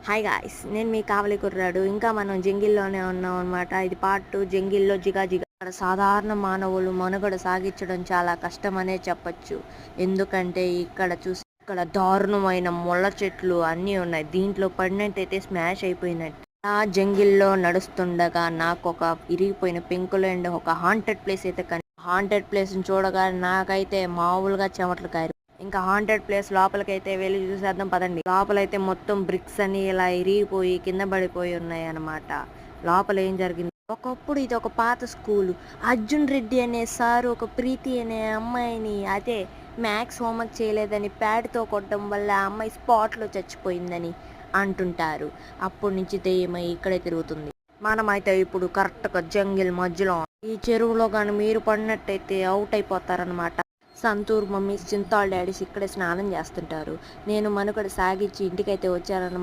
Hi guys, నేను మీ కావలి కుర్రాడు. ఇంకా మనం జంగిల్లోనే ఉన్నాం అనమాట. ఇది పార్ట్ 2 జంగిల్లో జిగా జిగా. ఇక్కడ సాధారణ మానవులు మనుగడ సాగించడం చాలా కష్టమనే చెప్పచ్చు. ఎందుకంటే ఇక్కడ దారుణమైన ముళ్ళ చెట్లు అన్నీ ఉన్నాయి. దీంట్లో పడినట్టయితే స్మాష్ అయిపోయినట్టు. ఆ జంగిల్లో నడుస్తుండగా నాకు ఒక ఇరిగిపోయిన పెంకులు అండ్ ఒక హాంటెడ్ ప్లేస్ అయితే హాంటెడ్ ప్లేస్ని చూడగానే నాకైతే మామూలుగా చెమటలు కారు. ఇంకా హాంటెడ్ ప్లేస్ లోపలికైతే వెళ్ళి చూసేద్దాం పదండి. లోపలైతే మొత్తం బ్రిక్స్ అని ఇలా ఇరిగిపోయి కింద పడిపోయి ఉన్నాయి అన్నమాట. లోపల ఏం జరిగింది, ఒకప్పుడు ఇది ఒక పాత స్కూలు. అర్జున్ రెడ్డి అనే సారు ఒక ప్రీతి అనే అమ్మాయిని అదే మ్యాథ్స్ హోంవర్క్ చేయలేదని ప్యాడ్తో కొట్టడం వల్ల ఆ అమ్మాయి స్పాట్లో చచ్చిపోయిందని అంటుంటారు. అప్పటి నుంచి దెయ్యమై ఇక్కడే తిరుగుతుంది. మనమైతే ఇప్పుడు కరెక్ట్గా జంగిల్ మధ్యలో ఈ చెరువులో కానీ మీరు పడినట్టయితే out అయిపోతారనమాట. Santoor mummies, Cinthol daddy's ఇక్కడే స్నానం చేస్తుంటారు. నేను మనుగడ సాగించి ఇంటికైతే వచ్చానన్నమాట.